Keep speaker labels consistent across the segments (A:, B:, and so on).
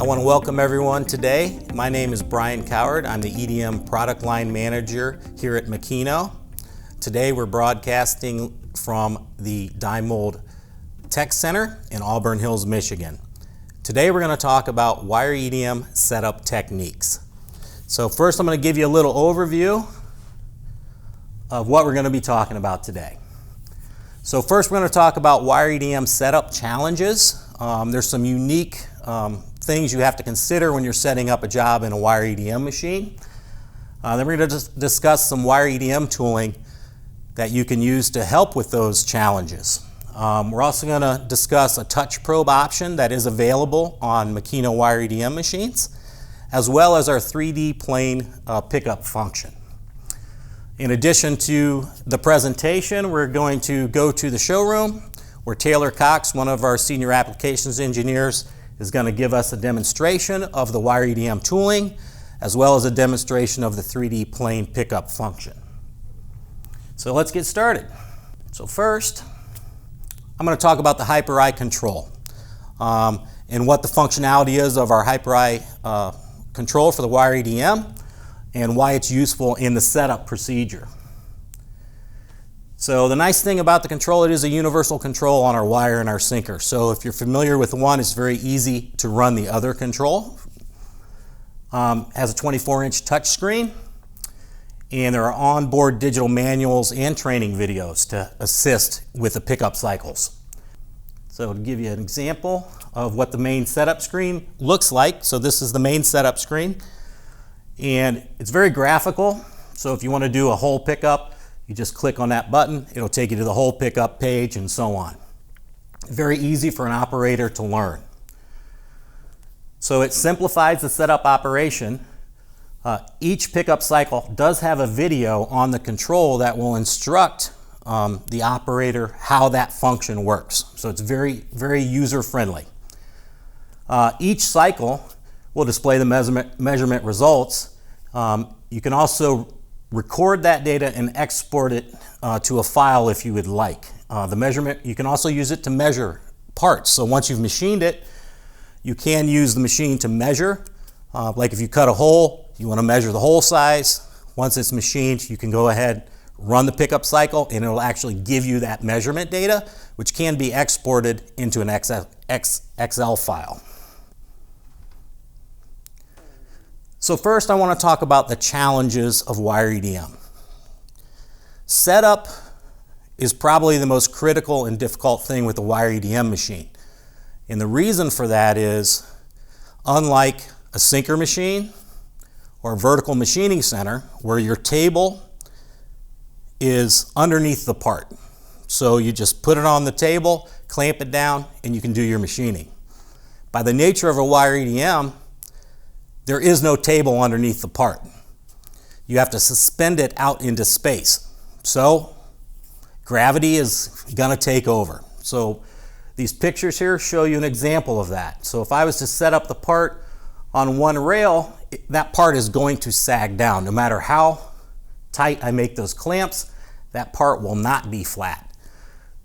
A: I want to welcome everyone today. My name is Brian Coward. I'm the EDM product line manager here at Makino. Today we're broadcasting from the Die Mold Tech Center in Auburn Hills, Michigan. Today we're going to talk about wire EDM setup techniques. So first I'm going to give you a little overview of what we're going to be talking about today. So first we're going to talk about wire EDM setup challenges. There's some unique things you have to consider when you're setting up a job in a wire EDM machine. Then we're going to discuss some wire EDM tooling that you can use to help with those challenges. We're also going to discuss a touch probe option that is available on Makino wire EDM machines, as well as our 3D plane pickup function. In addition to the presentation, we're going to go to the showroom where Taylor Cox, one of our senior applications engineers, is going to give us a demonstration of the wire EDM tooling, as well as a demonstration of the 3D plane pickup function. So let's get started. So first, I'm going to talk about the Hyper-I control and what the functionality is of our Hyper-I control for the wire EDM and why it's useful in the setup procedure. So the nice thing about the control, it is a universal control on our wire and our sinker. So if you're familiar with one, it's very easy to run the other control. Has a 24-inch touch screen, and there are onboard digital manuals and training videos to assist with the pickup cycles. So to give you an example of what the main setup screen looks like, so this is the main setup screen, and it's very graphical. So if you want to do a whole pickup, you just click on that button, it'll take you to the whole pickup page and so on. Very easy for an operator to learn. So it simplifies the setup operation. Each pickup cycle does have a video on the control that will instruct the operator how that function works. So it's very, very user-friendly. Each cycle will display the measurement results. You can also record that data and export it to a file if you would like. The measurement, you can also use it to measure parts. So once you've machined it, you can use the machine to measure. Like if you cut a hole, you want to measure the hole size. Once it's machined, you can go ahead, run the pickup cycle, and it'll actually give you that measurement data, which can be exported into an Excel file. So first I want to talk about the challenges of wire EDM. Setup is probably the most critical and difficult thing with the wire EDM machine. And the reason for that is, unlike a sinker machine or a vertical machining center, where your table is underneath the part. So you just put it on the table, clamp it down, and you can do your machining. By the nature of a wire EDM, there is no table underneath the part. You have to suspend it out into space. So gravity is going to take over. So these pictures here show you an example of that. So if I was to set up the part on one rail, that part is going to sag down. No matter how tight I make those clamps, that part will not be flat.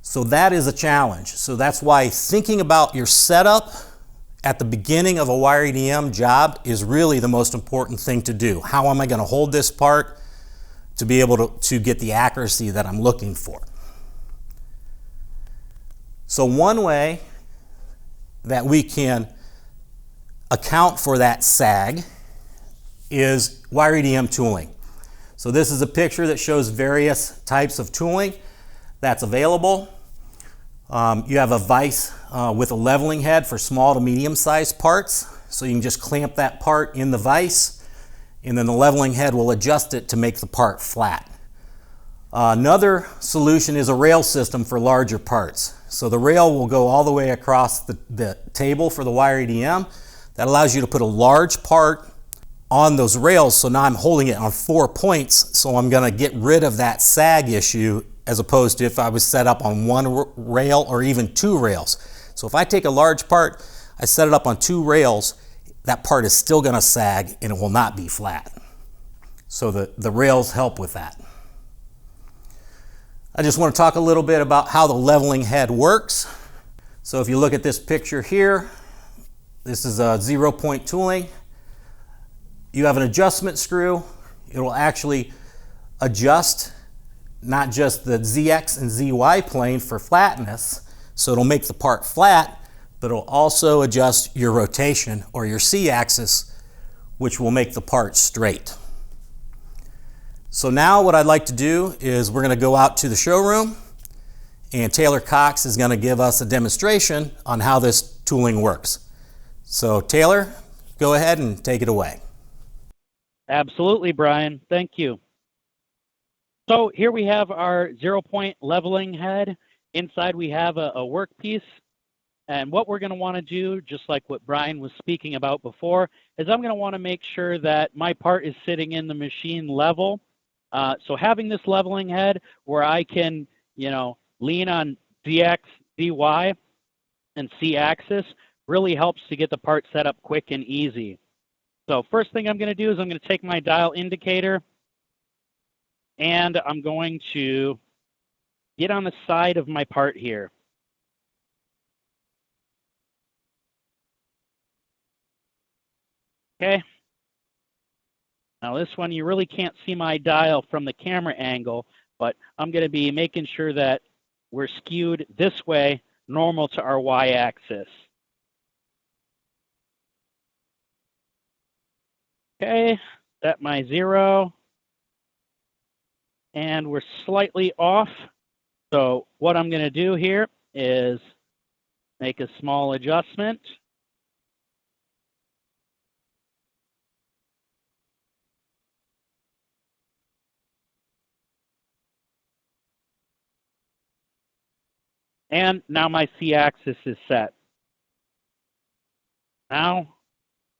A: So that is a challenge. So that's why thinking about your setup at the beginning of a wire EDM job is really the most important thing to do. How am I going to hold this part to be able to get the accuracy that I'm looking for? So one way that we can account for that sag is wire EDM tooling. So this is a picture that shows various types of tooling that's available. You have a vise with a leveling head for small to medium sized parts. So you can just clamp that part in the vise, and then the leveling head will adjust it to make the part flat. Another solution is a rail system for larger parts. So the rail will go all the way across the table for the wire EDM. That allows you to put a large part on those rails. So now I'm holding it on 4 points, so I'm going to get rid of that sag issue, as opposed to if I was set up on one rail or even 2 rails. So if I take a large part, I set it up on 2 rails, that part is still going to sag and it will not be flat. So the rails help with that. I just want to talk a little bit about how the leveling head works. So if you look at this picture here, This is a 0-point tooling. You have an adjustment screw. It will actually adjust not just the ZX and ZY plane for flatness, so it'll make the part flat, but it'll also adjust your rotation or your C axis, which will make the part straight. So now what I'd like to do is we're going to go out to the showroom, and Taylor Cox is going to give us a demonstration on how this tooling works. So Taylor, go ahead and take it away.
B: Absolutely, Brian. Thank you. So here we have our 0-point leveling head. Inside we have a workpiece. And what we're going to want to do, just like what Brian was speaking about before, is I'm going to want to make sure that my part is sitting in the machine level. So having this leveling head where I can, lean on ZX, ZY, and C axis really helps to get the part set up quick and easy. So first thing I'm going to do is I'm going to take my dial indicator and I'm going to get on the side of my part here. Okay. Now this one, you really can't see my dial from the camera angle, but I'm going to be making sure that we're skewed this way, normal to our y-axis. Okay, set my 0. And we're slightly off. So what I'm going to do here is make a small adjustment. And now my C-axis is set. Now,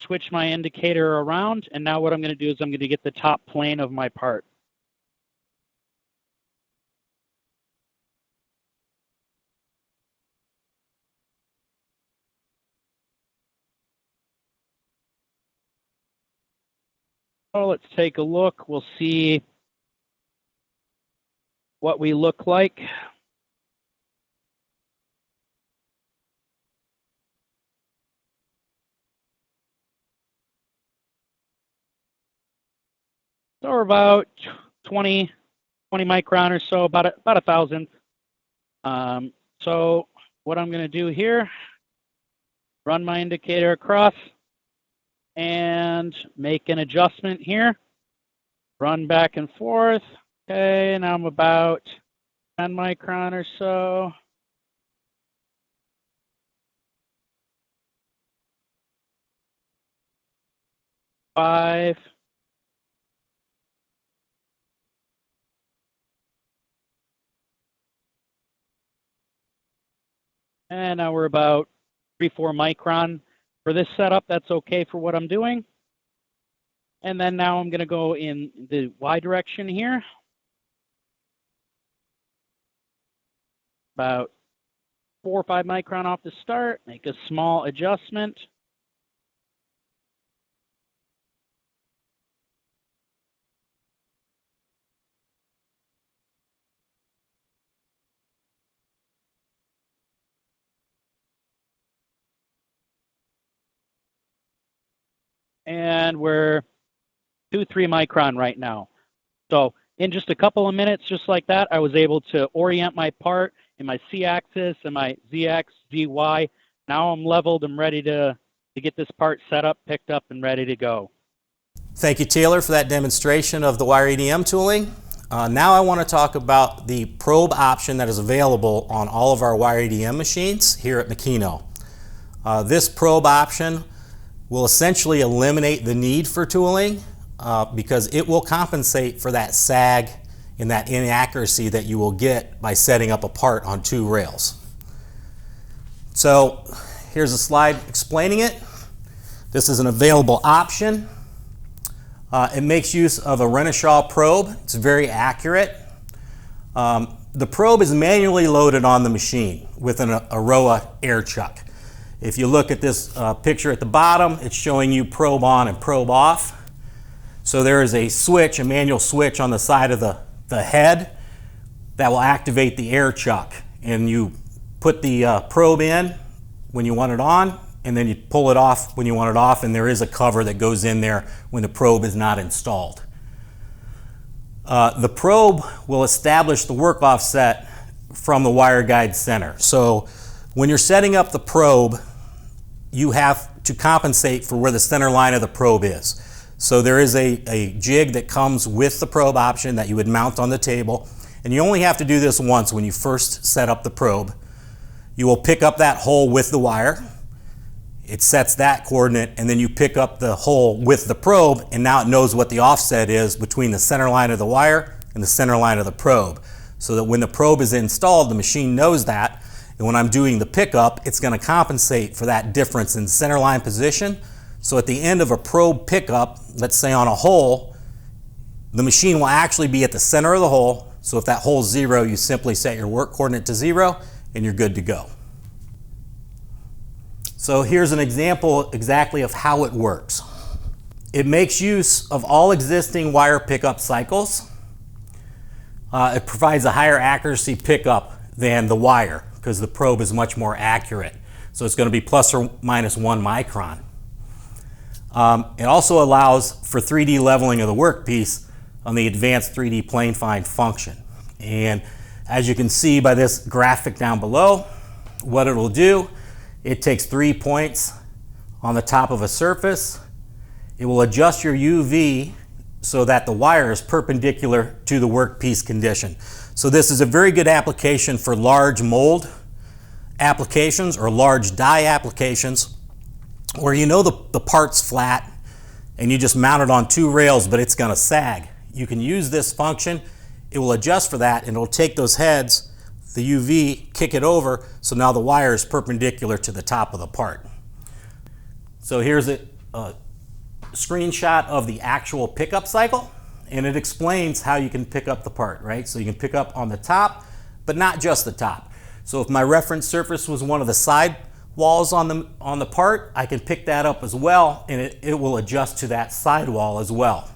B: switch my indicator around, and now what I'm going to do is I'm going to get the top plane of my part. So let's take a look. We'll see what we look like. So we're about 20 micron or so, about a thousandth. So what I'm going to do here, run my indicator across and make an adjustment here. Run back and forth. Okay, now I'm about 10 micron or so. Five. And now we're about 3-4 micron. For this setup, that's okay for what I'm doing. And then now I'm going to go in the Y direction here. About 4 or 5 micron off the start. Make a small adjustment. And we're 2-3 micron right now. So in just a couple of minutes, just like that, I was able to orient my part in my C-axis and my ZX, ZY. Now I'm leveled. I'm ready to get this part set up, picked up, and ready to go.
A: Thank you, Taylor, for that demonstration of the wire EDM tooling. Now I want to talk about the probe option that is available on all of our wire EDM machines here at Makino. This probe option will essentially eliminate the need for tooling because it will compensate for that sag and that inaccuracy that you will get by setting up a part on 2 rails. So here's a slide explaining it. This is an available option. It makes use of a Renishaw probe. It's very accurate. The probe is manually loaded on the machine with an Aroa air chuck. If you look at this picture at the bottom, it's showing you probe on and probe off. So there is a switch, a manual switch on the side of the head that will activate the air chuck. And you put the probe in when you want it on, and then you pull it off when you want it off, and there is a cover that goes in there when the probe is not installed. The probe will establish the work offset from the wire guide center. So when you're setting up the probe, you have to compensate for where the center line of the probe is. So there is a jig that comes with the probe option that you would mount on the table, and you only have to do this once when you first set up the probe. You will pick up that hole with the wire. It sets that coordinate, and then you pick up the hole with the probe, and now it knows what the offset is between the center line of the wire and the center line of the probe. So that when the probe is installed, the machine knows that, and when I'm doing the pickup, it's going to compensate for that difference in center line position. So at the end of a probe pickup, let's say on a hole, the machine will actually be at the center of the hole. So if that hole's 0, you simply set your work coordinate to 0, and you're good to go. So here's an example exactly of how it works. It makes use of all existing wire pickup cycles. It provides a higher accuracy pickup than the wire because the probe is much more accurate. So it's going to be plus or minus 1 micron. It also allows for 3D leveling of the workpiece on the advanced 3D plane find function. And as you can see by this graphic down below, what it will do, it takes 3 points on the top of a surface. It will adjust your UV so that the wire is perpendicular to the workpiece condition. So this is a very good application for large mold applications or large die applications where you know the part's flat and you just mount it on 2 rails, but it's going to sag. You can use this function. It will adjust for that, and it'll take those heads, the UV, kick it over, so now the wire is perpendicular to the top of the part. So here's a screenshot of the actual pickup cycle, and it explains how you can pick up the part, right? So you can pick up on the top, but not just the top. So if my reference surface was one of the side walls on the part, I can pick that up as well, and it will adjust to that side wall as well.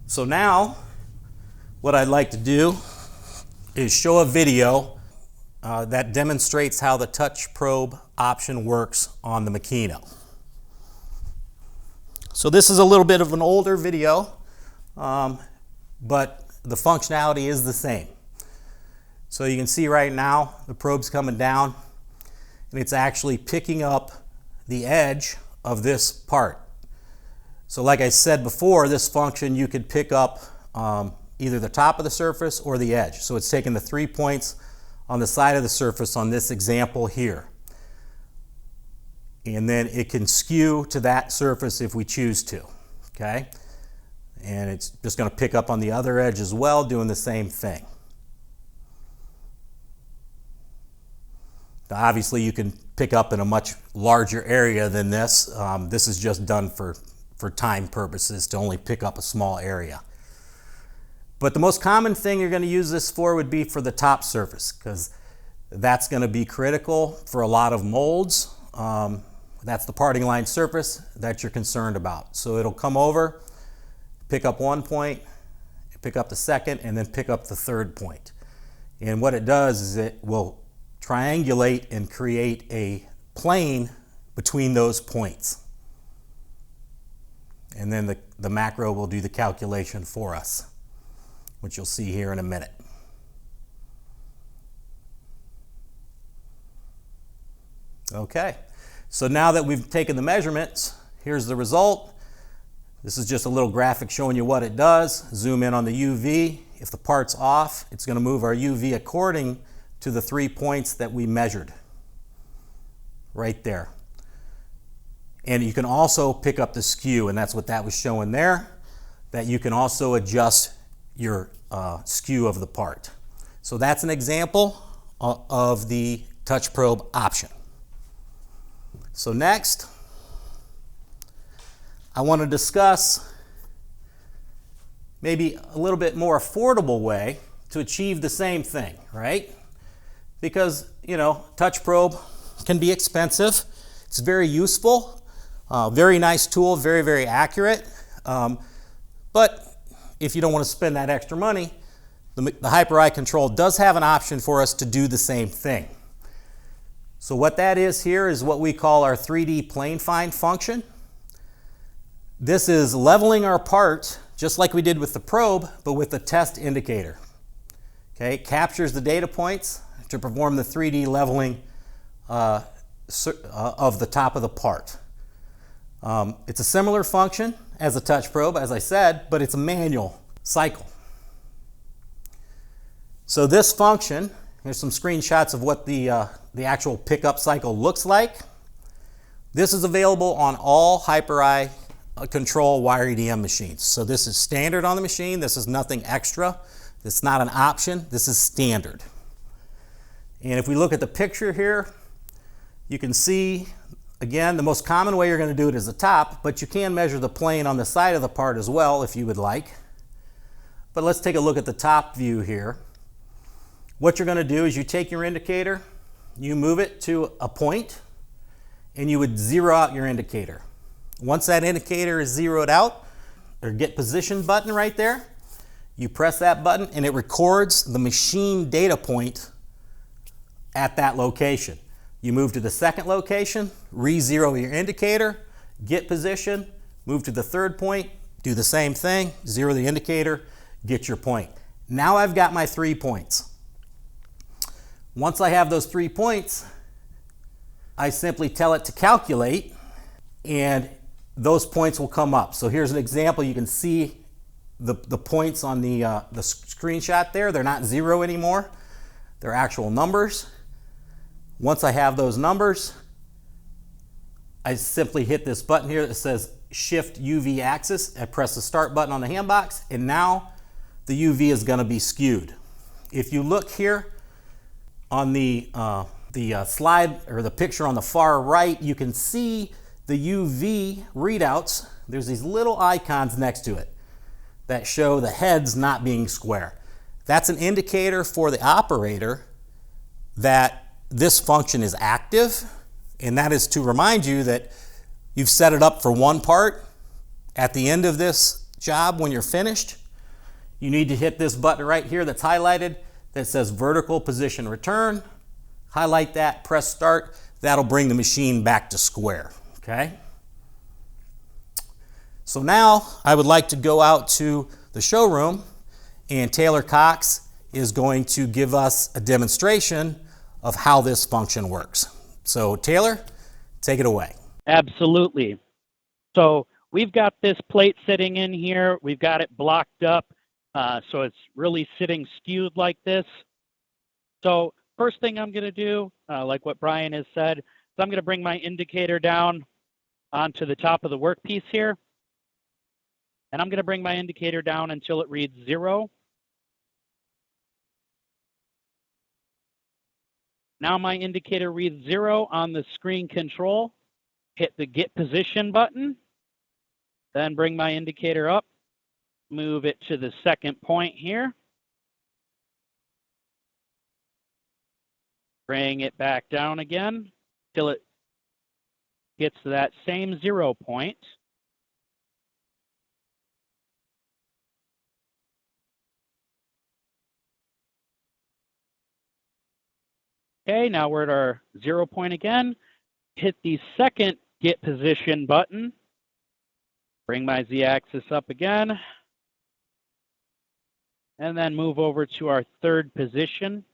A: So now, what I'd like to do is show a video that demonstrates how the touch probe option works on the Makino. So this is a little bit of an older video, but the functionality is the same. So you can see right now the probe's coming down, and it's actually picking up the edge of this part. So like I said before, this function you could pick up either the top of the surface or the edge. So it's taking the 3 points on the side of the surface on this example here. And then it can skew to that surface if we choose to, okay? And it's just going to pick up on the other edge as well, doing the same thing. Now, obviously, you can pick up in a much larger area than this. This is just done for time purposes to only pick up a small area. But the most common thing you're going to use this for would be for the top surface, because that's going to be critical for a lot of molds. That's the parting line surface that you're concerned about. So it'll come over, pick up 1 point, pick up the second, and then pick up the 3rd point. And what it does is it will triangulate and create a plane between those points. And then the macro will do the calculation for us, which you'll see here in a minute. Okay, so now that we've taken the measurements, here's the result. This is just a little graphic showing you what it does. Zoom in on the UV. If the part's off, it's going to move our UV according to the 3 points that we measured right there. And you can also pick up the skew, and that's what that was showing there, that you can also adjust your skew of the part. So that's an example of the touch probe option. So next, I want to discuss maybe a little bit more affordable way to achieve the same thing, right? Because, you know, touch probe can be expensive. It's very useful, very nice tool, very, very accurate. But if you don't want to spend that extra money, the Hyper Eye Control does have an option for us to do the same thing. So what that is here is what we call our 3D plane find function. This is leveling our part just like we did with the probe, but with the test indicator. Okay, it captures the data points to perform the 3D leveling of the top of the part. It's a similar function as a touch probe, as I said, but it's a manual cycle. So this function, here's some screenshots of what the actual pickup cycle looks like. This is available on all HyperEye control wire EDM machines. So this is standard on the machine. This is nothing extra. It's not an option. This is standard. And if we look at the picture here, you can see, again, the most common way you're going to do it is the top, but you can measure the plane on the side of the part as well if you would like. But let's take a look at the top view here. What you're going to do is you take your indicator, you move it to a point, and you would zero out your indicator. Once that indicator is zeroed out, or get position button right there, you press that button and it records the machine data point at that location. You move to the second location, re-zero your indicator, get position, move to the third point, do the same thing, zero the indicator, get your point. Now I've got my 3 points. Once I have those 3 points, I simply tell it to calculate and those points will come up. So here's an example. You can see the points on the screenshot there. They're not zero anymore. They're actual numbers. Once I have those numbers, I simply hit this button here that says Shift UV Axis. I press the Start button on the hand box, and now the UV is going to be skewed. If you look here on the slide or the picture on the far right, you can see the UV readouts. There's these little icons next to it that show the heads not being square. That's an indicator for the operator that this function is active, and that is to remind you that you've set it up for one part. At the end of this job, when you're finished, you need to hit this button right here that's highlighted that says vertical position return. Highlight that, press start. That'll bring the machine back to square. Okay? So now I would like to go out to the showroom, and Taylor Cox is going to give us a demonstration of how this function works. So Taylor, take it away.
B: Absolutely. So we've got this plate sitting in here. We've got it blocked up, so it's really sitting skewed like this. So first thing I'm going to do, like what Brian has said, is I'm going to bring my indicator down onto the top of the workpiece here. And I'm going to bring my indicator down until it reads 0. Now my indicator reads 0 on the screen control. Hit the Get Position button. Then bring my indicator up. Move it to the second point here. Bring it back down again till it gets to that same 0 point. Okay, now we're at our 0 point again. Hit the second Get Position button. Bring my Z-axis up again. And then move over to our third position.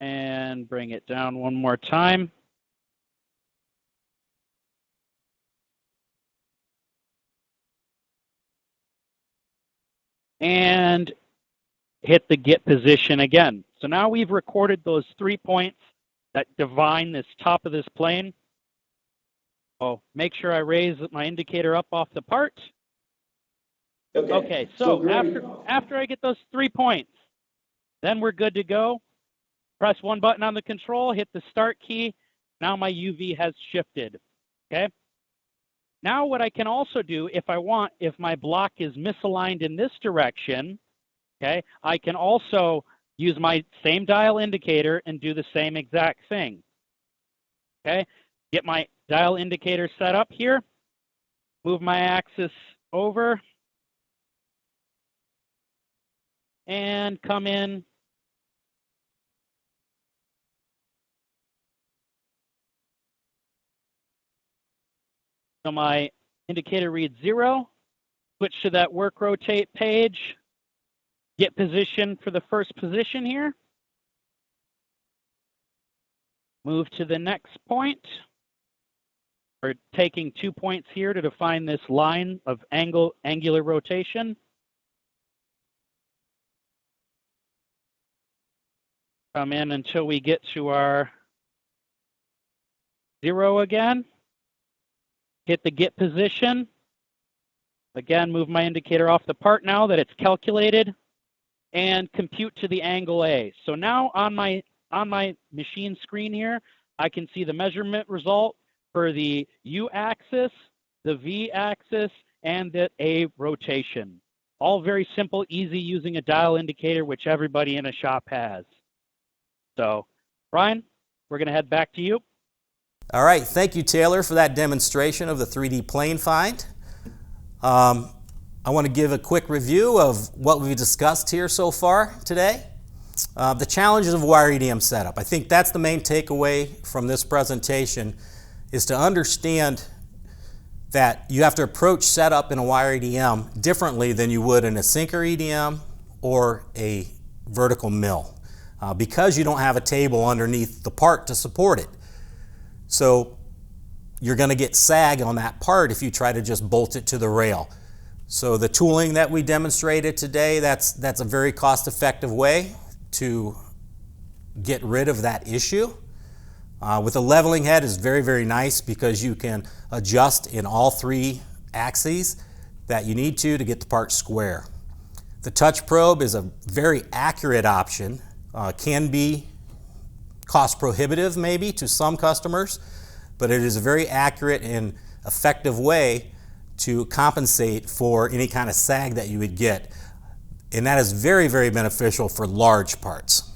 B: And bring it down one more time. And hit the Get Position again. So now we've recorded those 3 points that define this top of this plane. Oh, make sure I raise my indicator up off the part. Okay, so after I get those 3 points, then we're good to go. Press one button on the control, hit the Start key. Now my UV has shifted, okay? Now what I can also do, if I want, if my block is misaligned in this direction, okay, I can also use my same dial indicator and do the same exact thing, okay? Get my dial indicator set up here, move my axis over, and come in. So my indicator reads 0. Switch to that work rotate page. Get position for the first position here. Move to the next point. We're taking 2 points here to define this line of angular rotation. Come in until we get to our 0 again. Hit the get position. Again, move my indicator off the part now that it's calculated, and compute to the angle A. So now on my machine screen here, I can see the measurement result for the U axis, the V axis, and the A rotation. All very simple, easy using a dial indicator, which everybody in a shop has. So, Brian, we're going to head back to you.
A: All right, thank you, Taylor, for that demonstration of the 3D plane find. I want to give a quick review of what we've discussed here so far today. The challenges of wire EDM setup. I think that's the main takeaway from this presentation, is to understand that you have to approach setup in a wire EDM differently than you would in a sinker EDM or a vertical mill, because you don't have a table underneath the part to support it. So you're going to get sag on that part if you try to just bolt it to the rail. So the tooling that we demonstrated today, that's a very cost-effective way to get rid of that issue. With a leveling head is very, very nice because you can adjust in all 3 axes that you need to get the part square. The touch probe is a very accurate option. Can be cost prohibitive maybe to some customers, but it is a very accurate and effective way to compensate for any kind of sag that you would get. And that is very, very beneficial for large parts.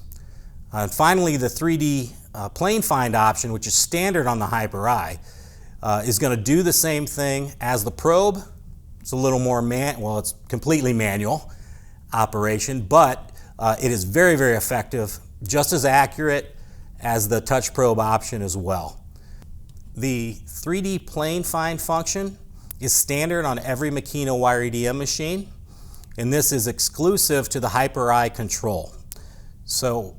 A: And finally, the 3D plane find option, which is standard on the Hyper-I, is going to do the same thing as the probe. It's a little more it's completely manual operation, but it is very, very effective, just as accurate as the touch probe option as well. The 3D plane find function is standard on every Makino wire EDM machine, and this is exclusive to the Hyper-I control. So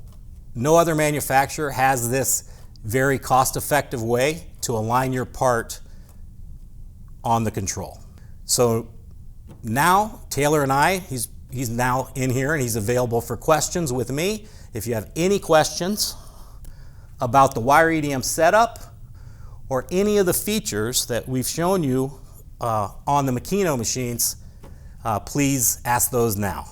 A: no other manufacturer has this very cost-effective way to align your part on the control. So now Taylor and I, he's now in here and he's available for questions with me. If you have any questions about the wire EDM setup or any of the features that we've shown you on the Makino machines, please ask those now.